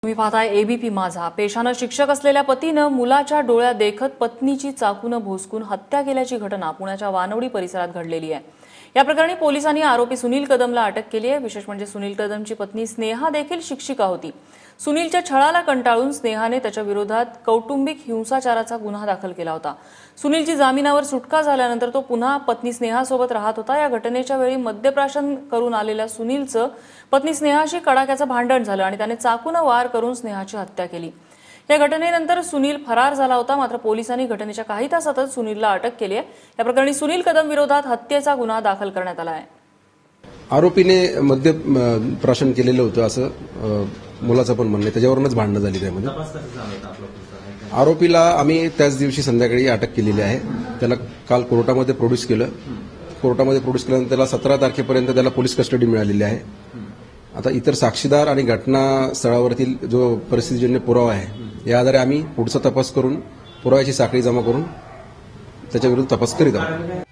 तुम्ही पाहताय एबीपी माझा। पेशानं शिक्षक असलेल्या पतीनं मुलाच्या डोळ्यात देखत पत्नीची चाकून भोसकून हत्या केल्याची घटना पुण्याच्या वानवडी परिसरात घडलेली आहे। या प्रकरणी पोलिसांनी आरोपी सुनील कदमला अटक केली आहे। विशेष म्हणजे सुनील कदमची पत्नी स्नेहा देखील शिक्षिका होती। सुनीलच्या छळाला कंटाळून स्नेहाने त्याच्या विरोधात कौटुंबिक हिंसाचाराचा गुन्हा दाखल केला होता। सुनीलची जामिनावर सुटका झाल्यानंतर तो पुन्हा पत्नी स्नेहासोबत राहत होता। या घटनेच्या वेळी मद्यप्राशन करून आलेल्या सुनीलचं पत्नी स्नेहाशी कडाक्याचं भांडण झालं आणि त्याने चाकूने वार करून स्नेहाची हत्या केली। या घटनेनंतर सुनील फरार झाला होता। मात्र पोलिसांनी घटनेच्या काही तासातच सुनीलला अटक केली आहे। या प्रकरणी सुनील कदम विरोधात हत्येचा गुन्हा दाखल करण्यात आला आहे। आरोपीने मद्यप्राशन केलेलं होतं असं मुलाचं पण म्हणणं आहे। त्याच्यावरूनच भांडणं झाली त्यामध्ये। आरोपीला आम्ही त्याच दिवशी संध्याकाळी अटक केलेली आहे। त्याला काल कोर्टामध्ये प्रोड्यूस केलं। कोर्टामध्ये प्रोड्यूस केल्यानंतर त्याला 17 तारखेपर्यंत त्याला पोलीस कस्टडी मिळालेली आहे। आता इतर साक्षीदार आणि घटनास्थळावरील जो परिस्थितीजन्य पुरावा आहे या आधारे आम्ही पुढचा तपास करून पुराव्याची साखळी जमा करून त्याच्याविरुद्ध तपास करीत आहोत।